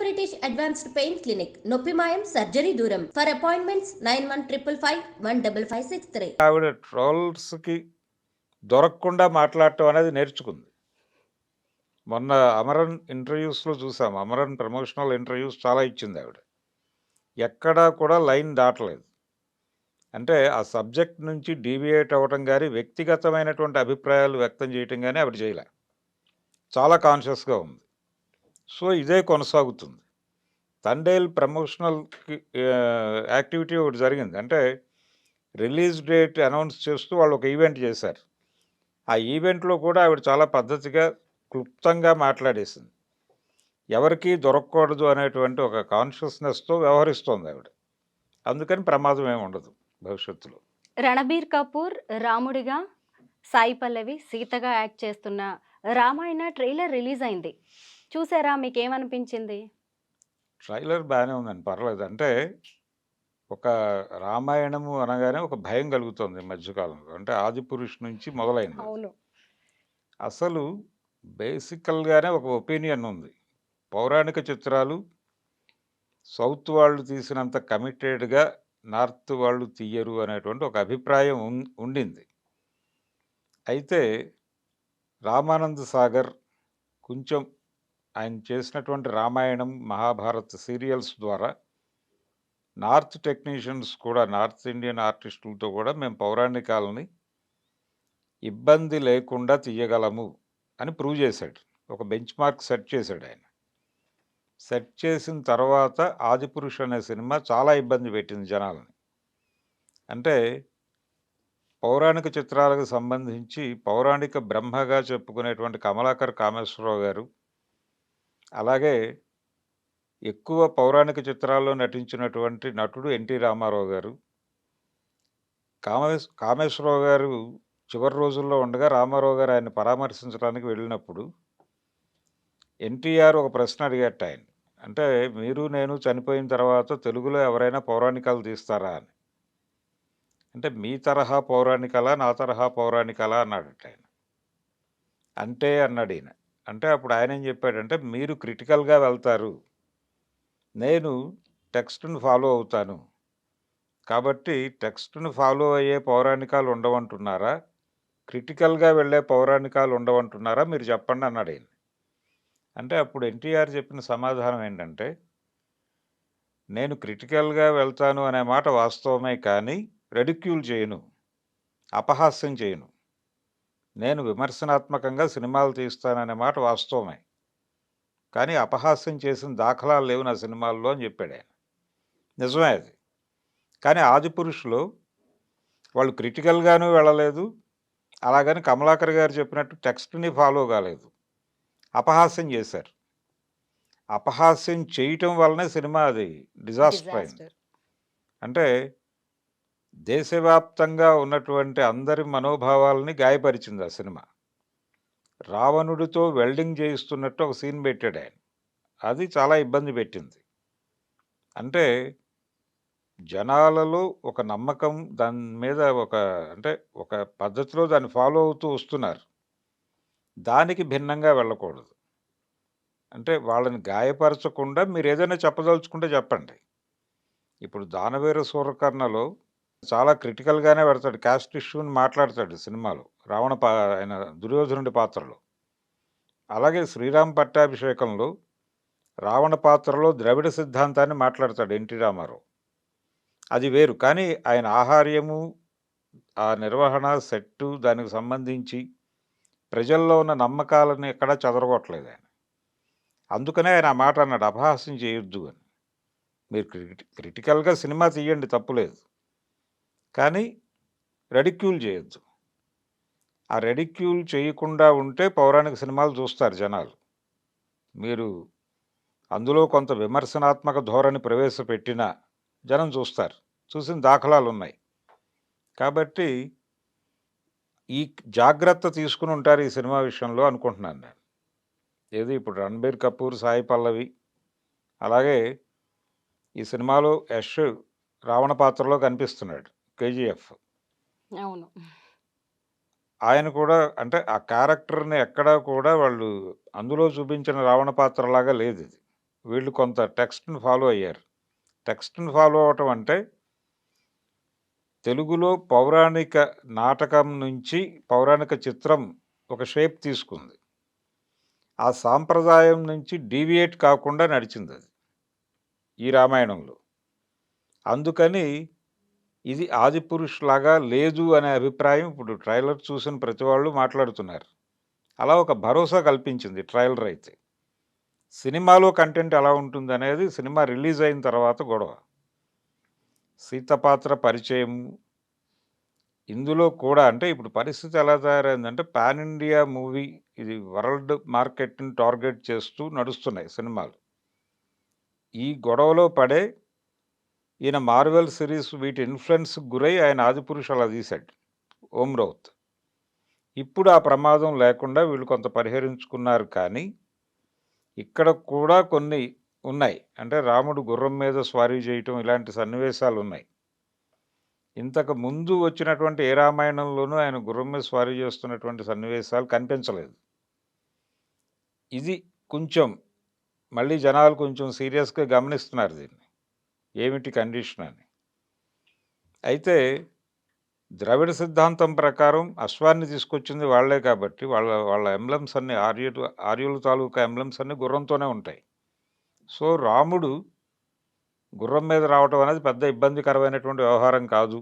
British advanced pain clinic, నొప్పి మాయం, surgery దూరం. For appointments 9155515563. ఆవిడ ట్రోల్స్కి దొరకకుండా మాట్లాడటం అనేది నేర్చుకుంది. మొన్న అమరన్ ఇంటర్వ్యూస్లో చూసాం. అమరన్ ప్రమోషనల్ ఇంటర్వ్యూస్ చాలా ఇచ్చింది ఆవిడ. ఎక్కడా కూడా లైన్ దాటలేదు. అంటే ఆ సబ్జెక్ట్ నుంచి డీవియేట్ అవ్వటం కానీ, వ్యక్తిగతమైనటువంటి అభిప్రాయాలు వ్యక్తం చేయటం కానీ ఆవిడ చేయలే. చాలా కాన్షియస్గా ఉంది. సో ఇదే కొనసాగుతుంది. తండేల్ ప్రమోషనల్కి యాక్టివిటీ ఒకటి జరిగింది. అంటే రిలీజ్ డేట్ అనౌన్స్ చేస్తూ వాళ్ళు ఒక ఈవెంట్ చేశారు. ఆ ఈవెంట్లో కూడా ఆవిడ చాలా పద్ధతిగా క్లుప్తంగా మాట్లాడేసింది. ఎవరికీ దొరకకూడదు అనేటువంటి ఒక కాన్షియస్నెస్తో వ్యవహరిస్తోంది ఆవిడ. అందుకని ప్రమాదం ఏమి ఉండదు భవిష్యత్తులో. రణబీర్ కపూర్ రాముడిగా, సాయి పల్లవి సీతగా యాక్ట్ చేస్తున్న రామాయణ ట్రైలర్ రిలీజ్ అయింది. చూసారా? మీకేమనిపించింది? ట్రైలర్ బాగానే ఉందండి, పర్లేదు. అంటే ఒక రామాయణము అనగానే ఒక భయం కలుగుతుంది ఈ మధ్యకాలంలో. అంటే ఆదిపురుష్ నుంచి మొదలైంది. అవును. అసలు బేసికల్గానే ఒక ఒపీనియన్ ఉంది. పౌరాణిక చిత్రాలు సౌత్ వాళ్ళు తీసినంత కమిటెడ్గా నార్త్ వాళ్ళు తీయరు అనేటువంటి ఒక అభిప్రాయం ఉండింది. అయితే రామానంద్ సాగర్ కొంచెం ఆయన చేసినటువంటి రామాయణం, మహాభారత్ సీరియల్స్ ద్వారా నార్త్ టెక్నీషియన్స్ కూడా, నార్త్ ఇండియన్ ఆర్టిస్టులతో కూడా మేము పౌరాణికాలని ఇబ్బంది లేకుండా తీయగలము అని ప్రూవ్ చేశాడు. ఒక బెంచ్ మార్క్ సెట్ చేశాడు ఆయన. సెట్ చేసిన తర్వాత ఆదిపురుష్ అనే సినిమా చాలా ఇబ్బంది పెట్టింది జనాలని. అంటే పౌరాణిక చిత్రాలకు సంబంధించి పౌరాణిక బ్రహ్మగా చెప్పుకునేటువంటి కమలాకర్ కామేశ్వరరావు గారు, అలాగే ఎక్కువ పౌరాణిక చిత్రాల్లో నటించినటువంటి నటుడు ఎన్టీ రామారావు గారు. కామేశ్వరరావు గారు చివరి రోజుల్లో ఉండగా రామారావు గారు ఆయన పరామర్శించడానికి వెళ్ళినప్పుడు ఎన్టీఆర్ ఒక ప్రశ్న అడిగట ఆయన. అంటే మీరు నేను చనిపోయిన తర్వాత తెలుగులో ఎవరైనా పౌరాణికాలు తీస్తారా అని. అంటే మీ తరహా పౌరాణికలా, నా తరహా పౌరాణికలా అన్నాడట ఆయన. అంటే అన్నాడు ఈయన. అంటే అప్పుడు ఆయన ఏం చెప్పాడంటే, మీరు క్రిటికల్గా వెళ్తారు, నేను టెక్స్ట్ను ఫాలో అవుతాను, కాబట్టి టెక్స్ట్ను ఫాలో అయ్యే పౌరాణికాలు ఉండవంటున్నారా, క్రిటికల్గా వెళ్ళే పౌరాణికాలు ఉండవంటున్నారా, మీరు చెప్పండి అన్నాడు ఆయన. అంటే అప్పుడు ఎన్టీఆర్ చెప్పిన సమాధానం ఏంటంటే, నేను క్రిటికల్గా వెళ్తాను అనే మాట వాస్తవమే, కానీ రెడిక్యూల్ చేయను, అపహాస్యం చేయను. నేను విమర్శనాత్మకంగా సినిమాలు తీస్తాననే మాట వాస్తవమే, కానీ అపహాస్యం చేసిన దాఖలాలు లేవు నా సినిమాల్లో అని చెప్పాడు ఆయన. నిజమే అది. కానీ ఆదిపురుషులో వాళ్ళు క్రిటికల్గానూ వెళ్ళలేదు, అలాగని కమలాకర్ గారు చెప్పినట్టు టెక్స్ట్ని ఫాలో కాలేదు, అపహాస్యం చేశారు. అపహాస్యం చేయటం వల్లనే సినిమా అది డిజాస్టర్ అయింది. అంటే దేశవ్యాప్తంగా ఉన్నటువంటి అందరి మనోభావాలని గాయపరిచింది ఆ సినిమా. రావణుడితో వెల్డింగ్ చేయిస్తున్నట్టు ఒక సీన్ పెట్టాడు ఆయన. అది చాలా ఇబ్బంది పెట్టింది. అంటే జనాలలో ఒక నమ్మకం, దాని మీద ఒక పద్ధతిలో దాన్ని ఫాలో అవుతూ వస్తున్నారు. దానికి భిన్నంగా వెళ్ళకూడదు. అంటే వాళ్ళని గాయపరచకుండా మీరు ఏదైనా చెప్పదలుచుకుంటే చెప్పండి. ఇప్పుడు దానవీర సూరకర్ణలో చాలా క్రిటికల్గానే పెడతాడు, క్యాస్ట్ ఇష్యూని మాట్లాడతాడు సినిమాలో, ఆయన దుర్యోధనుడి పాత్రలో. అలాగే శ్రీరామ్ పట్టాభిషేకంలో రావణ పాత్రలో ద్రవిడ సిద్ధాంతాన్ని మాట్లాడతాడు ఎన్టీ రామారావు. అది వేరు. కానీ ఆయన ఆహార్యము, ఆ నిర్వహణ, సెట్టు, దానికి సంబంధించి ప్రజల్లో ఉన్న నమ్మకాలను ఎక్కడా చెదరగొట్టలేదు ఆయన. అందుకనే ఆయన ఆ మాట అన్నాడు, అపహాస్యం చేయొద్దు అని. మీరు క్రిటికల్గా సినిమా తీయండి, తప్పులేదు, కానీ రెడిక్యూల్ చేయొద్దు. ఆ రెడిక్యూల్ చేయకుండా ఉంటే పౌరాణిక సినిమాలు చూస్తారు జనాలు. మీరు అందులో కొంత విమర్శనాత్మక ధోరణి ప్రవేశపెట్టినా జనం చూస్తారు, చూసిన దాఖలాలు ఉన్నాయి. కాబట్టి ఈ జాగ్రత్త తీసుకుని ఉంటారు ఈ సినిమా విషయంలో అనుకుంటున్నాను నేను. ఏది ఇప్పుడు రణబీర్ కపూర్, సాయి పల్లవి, అలాగే ఈ సినిమాలో యష్ రావణ పాత్రలో కనిపిస్తున్నాడు, కేజీఎఫ్. అవును. ఆయన కూడా అంటే ఆ క్యారెక్టర్ని ఎక్కడా కూడా వాళ్ళు అందులో చూపించిన రావణ పాత్రలాగా లేదు ఇది. వీళ్ళు కొంత టెక్స్ట్‌ని ఫాలో అయ్యారు. టెక్స్ట్‌ని ఫాలో అవ్వటం అంటే తెలుగులో పౌరాణిక నాటకం నుంచి పౌరాణిక చిత్రం ఒక షేప్ తీసుకుంది. ఆ సాంప్రదాయం నుంచి డీవియేట్ కాకుండా నడిచిందది ఈ రామాయణంలో. అందుకని ఇది 'ఆదిపురుష్' లాగా లేదు అనే అభిప్రాయం ఇప్పుడు ట్రైలర్ చూసిన ప్రతి వాళ్ళు మాట్లాడుతున్నారు. అలా ఒక భరోసా కల్పించింది ట్రైలర్ అయితే. సినిమాలో కంటెంట్ ఎలా ఉంటుందనేది సినిమా రిలీజ్ అయిన తర్వాత గొడవ. సీత పాత్ర పరిచయం ఇందులో కూడా అంటే ఇప్పుడు పరిస్థితి ఎలా తయారైందంటే పాన్ ఇండియా మూవీ ఇది వరల్డ్ మార్కెట్‌ని టార్గెట్ చేస్తూ నడుస్తున్నాయి సినిమాలు. ఈ గొడవలో పడే ఈయన 'మార్వెల్' సిరీస్ వీటి ఇన్‌ఫ్లూయెన్స్‌కి గురై ఆయన 'ఆదిపురుష్' అలా తీశాడు. ఓం రౌత్. ఇప్పుడు ఆ ప్రమాదం లేకుండా వీళ్ళు కొంత పరిహరించుకున్నారు కానీ, ఇక్కడ కూడా కొన్ని ఉన్నాయి. అంటే రాముడు గుర్రం మీద స్వారీ చేయటం ఇలాంటి సన్నివేశాలున్నాయి. ఇంతకు ముందు వచ్చినటువంటి ఏ రామాయణంలోనూ ఆయన గుర్రం మీద స్వారీ చేస్తున్నటువంటి సన్నివేశాలు కనిపించలేదు. ఇది కొంచెం మళ్ళీ జనాలు కొంచెం సీరియస్‌గా గమనిస్తున్నారు దీన్ని. ఏమిటి కండిషన్ అని. అయితే ద్రవిడ సిద్ధాంతం ప్రకారం అశ్వాన్ని తీసుకొచ్చింది వాళ్ళే కాబట్టి వాళ్ళ ఎంబ్లమ్స్ అన్నీ ఆర్యుల తాలూకా ఎంబ్లమ్స్ అన్నీ గుర్రంతోనే ఉంటాయి. సో, రాముడు గుర్రం మీద రావటం అనేది పెద్ద ఇబ్బందికరమైనటువంటి వ్యవహారం కాదు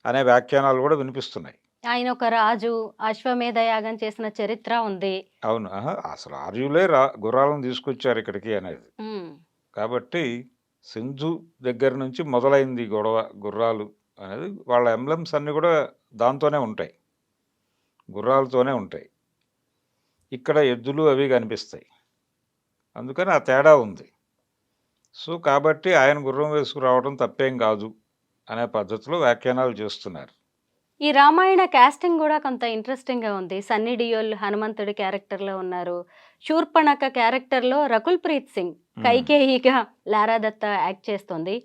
అనే వ్యాఖ్యానాలు కూడా వినిపిస్తున్నాయి. ఆయన ఒక రాజు, అశ్వమేధ యాగం చేసిన చరిత్ర ఉంది. అవును. అసలు ఆర్యులే గుర్రాలను తీసుకొచ్చారు ఇక్కడికి అనేది. హ్మ్. కాబట్టి సింధు దగ్గర నుంచి మొదలైంది గొడవ గుర్రాలు అనేది. వాళ్ళ ఎంబ్లమ్స్ అన్నీ కూడా దాంతోనే ఉంటాయి. గుర్రాలతోనే ఉంటాయి. ఇక్కడ ఎద్దులు అవి కనిపిస్తాయి. అందుకని ఆ తేడా ఉంది. సో, కాబట్టి ఆయన గుర్రం వేసుకురావడం తప్పేం కాదు అనే పద్ధతిలో వ్యాఖ్యానాలు చేస్తున్నారు. ఈ రామాయణ కాస్టింగ్ కూడా కొంత ఇంట్రెస్టింగ్‌గా ఉంది. సన్నీ డియోల్ హనుమంతుడి క్యారెక్టర్‌లో ఉన్నారు. శూర్పణఖ క్యారెక్టర్‌లో రకుల్ ప్రీత్ సింగ్ హ్మ్. కైకేయిగా లారా దత్తా యాక్ట్ చేస్తోంది.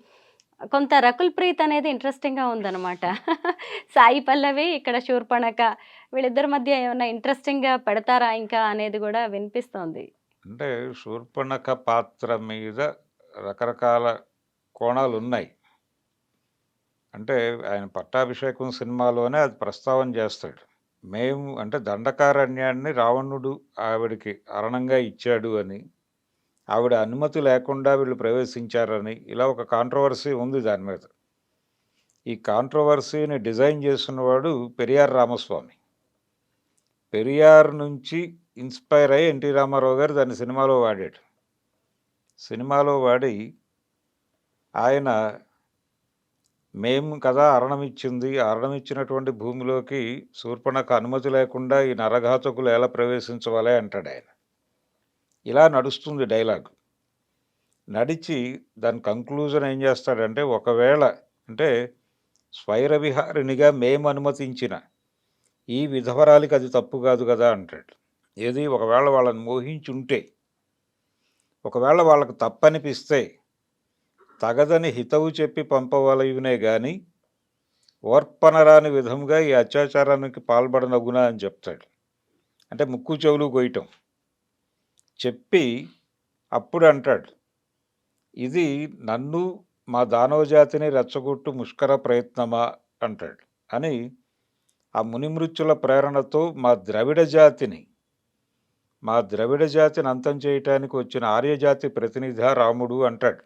కొంత రకుల్ ప్రీత్ అనేది ఇంట్రెస్టింగ్‌గా ఉందన్నమాట. సాయి పల్లవి, ఇక్కడ శూర్పణఖ వీళ్ళిద్దరి మధ్య ఏమన్నా ఇంట్రెస్టింగ్‌గా పెడతారా ఇంకా అనేది కూడా వినిపిస్తోంది. అంటే శూర్పణఖ పాత్ర మీద రకరకాల కోణాలున్నాయి. అంటే ఆయన పట్టాభిషేకం సినిమాలోనే అది ప్రస్తావన చేస్తాడు. మేము అంటే దండకారణ్యాన్ని రావణుడు ఆవిడకి అరణంగా ఇచ్చాడు అని, ఆవిడ అనుమతి లేకుండా వీళ్ళు ప్రవేశించారని, ఇలా ఒక కాంట్రోవర్సీ ఉంది దాని మీద. ఈ కాంట్రోవర్సీని డిజైన్ చేసినవాడు పెరియార్ రామస్వామి. పెరియార్ నుంచి ఇన్స్పైర్ అయ్యి ఎన్టీ రామారావు గారు దాన్ని సినిమాలో వాడాడు. సినిమాలో వాడి ఆయన మేము కదా అరణమిచ్చింది, అరణమిచ్చినటువంటి భూమిలోకి శూర్పణఖ అనుమతి లేకుండా ఈ నరఘాతకులు ఎలా ప్రవేశించవాలి అంటాడు ఆయన. ఇలా నడుస్తుంది డైలాగ్. నడిచి దాని కంక్లూజన్ ఏం చేస్తాడంటే, ఒకవేళ అంటే స్వైర విహారిణిగా మేము అనుమతించిన ఈ విధవరాలికి అది తప్పు కాదు కదా అంటాడు. ఏది ఒకవేళ వాళ్ళని మోహించుంటే, ఒకవేళ వాళ్ళకు తప్పనిపిస్తే తగదని హితవు చెప్పి పంపవలయునే గాని ఓర్పనరాని విధంగా ఈ అత్యాచారానికి పాల్పడనగునా అని చెప్తాడు. అంటే ముక్కు చెవులు కొయ్యటం చెప్పి అప్పుడు అంటాడు, ఇది నన్ను మా దానవజాతిని రెచ్చగొట్టు ముష్కర ప్రయత్నమా అంటాడు. అని ఆ మునిమృత్యుల ప్రేరణతో మా ద్రవిడ జాతిని అంతం చేయటానికి వచ్చిన ఆర్యజాతి ప్రతినిధి రాముడు అంటాడు.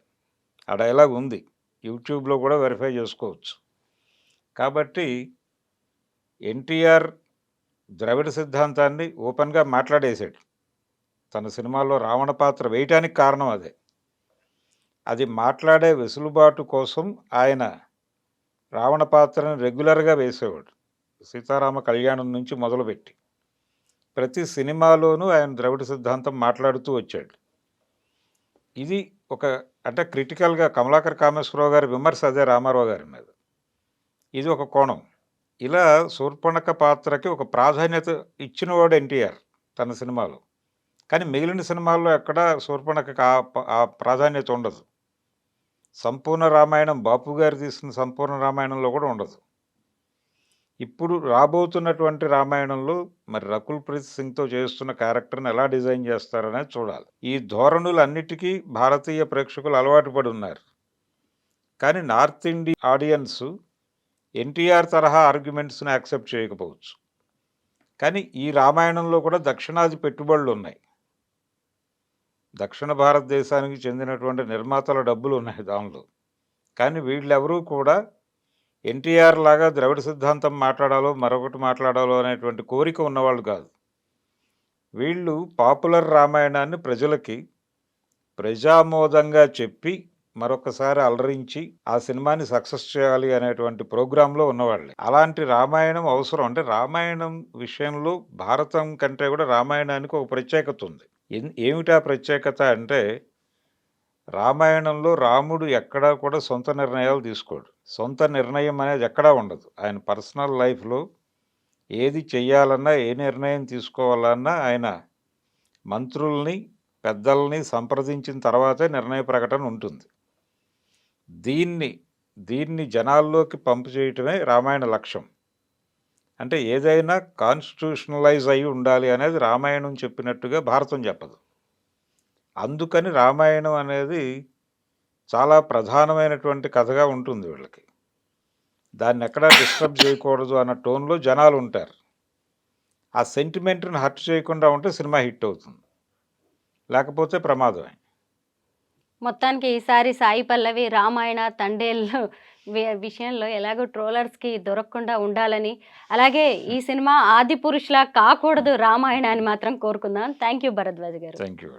ఆ డైలాగ్ ఉంది. యూట్యూబ్లో కూడా వెరిఫై చేసుకోవచ్చు. కాబట్టి ఎన్టీఆర్ ద్రవిడ సిద్ధాంతాన్ని ఓపెన్గా మాట్లాడేశాడు. తన సినిమాలో రావణ పాత్ర వేయటానికి కారణం అదే. అది మాట్లాడే వెసులుబాటు కోసం ఆయన రావణ పాత్రను రెగ్యులర్గా వేసేవాడు. సీతారామ కళ్యాణం నుంచి మొదలుపెట్టి ప్రతి సినిమాలోనూ ఆయన ద్రవిడ సిద్ధాంతం మాట్లాడుతూ వచ్చాడు. ఇది ఒక అంటే క్రిటికల్గా కమలాకర్ కామేశ్వరరావు గారి విమర్శ అదే రామారావు గారి మీద. ఇది ఒక కోణం. ఇలా శూర్పణఖ పాత్రకి ఒక ప్రాధాన్యత ఇచ్చినవాడు ఎన్టీఆర్ తన సినిమాలో. కానీ మిగిలిన సినిమాల్లో ఎక్కడా శూర్పణఖకి ఆ ప్రాధాన్యత ఉండదు. సంపూర్ణ రామాయణం బాపు గారు తీసిన సంపూర్ణ రామాయణంలో కూడా ఉండదు. ఇప్పుడు రాబోతున్నటువంటి రామాయణంలో మరి రకుల్ ప్రీత్ సింగ్తో చేస్తున్న క్యారెక్టర్ని ఎలా డిజైన్ చేస్తారనేది చూడాలి. ఈ ధోరణులన్నిటికీ భారతీయ ప్రేక్షకులు అలవాటు పడి ఉన్నారు. కానీ నార్త్ ఇండియా ఆడియన్స్ ఎన్టీఆర్ తరహా ఆర్గ్యుమెంట్స్ని యాక్సెప్ట్ చేయకపోవచ్చు. కానీ ఈ రామాయణంలో కూడా దక్షిణాది పెట్టుబడులు ఉన్నాయి. దక్షిణ భారతదేశానికి చెందినటువంటి నిర్మాతల డబ్బులు ఉన్నాయి దానిలో. కానీ వీళ్ళెవరూ కూడా ఎన్టీఆర్ లాగా ద్రవిడ సిద్ధాంతం మాట్లాడాలో మరొకటి మాట్లాడాలో అనేటువంటి కోరిక ఉన్నవాళ్ళు కాదు. వీళ్ళు పాపులర్ రామాయణాన్ని ప్రజలకి ప్రజామోదంగా చెప్పి మరొకసారి అలరించి ఆ సినిమాని సక్సెస్ చేయాలి అనేటువంటి ప్రోగ్రాంలో ఉన్నవాళ్ళే. అలాంటి రామాయణం అవసరం. అంటే రామాయణం విషయంలో భారతం కంటే కూడా రామాయణానికి ఒక ప్రత్యేకత ఉంది. ఏమిటా ప్రత్యేకత అంటే రామాయణంలో రాముడు ఎక్కడా కూడా సొంత నిర్ణయాలు తీసుకోడు. సొంత నిర్ణయం అనేది ఎక్కడా ఉండదు. ఆయన పర్సనల్ లైఫ్లో ఏది చెయ్యాలన్నా ఏ నిర్ణయం తీసుకోవాలన్నా ఆయన మంత్రుల్ని పెద్దల్ని సంప్రదించిన తర్వాతే నిర్ణయ ప్రకటన ఉంటుంది. దీన్ని జనాల్లోకి పంపు చేయటమే రామాయణ లక్ష్యం. అంటే ఏదైనా కాన్స్టిట్యూషనలైజ్ అయి ఉండాలి అనేది రామాయణం చెప్పినట్టుగా భారతం చెప్పదు. అందుకని రామాయణం అనేది చాలా ప్రధానమైనటువంటి కథగా ఉంటుంది వీళ్ళకి. దాన్ని ఎక్కడా డిస్టర్బ్ చేయకూడదు అన్న టోన్లో జనాలు ఉంటారు. ఆ సెంటిమెంట్ని హర్ట్ చేయకుండా ఉంటే సినిమా హిట్ అవుతుంది, లేకపోతే ప్రమాదమే. మొత్తానికి ఈసారి సాయి పల్లవి రామాయణ తండేళ్ళు విషయంలో ఎలాగో ట్రోలర్స్కి దొరకకుండా ఉండాలని, అలాగే ఈ సినిమా ఆది పురుషులా కాకూడదు రామాయణ అని మాత్రం కోరుకుందాం. థ్యాంక్ యూ భరద్వాజ్ గారు. Thank you.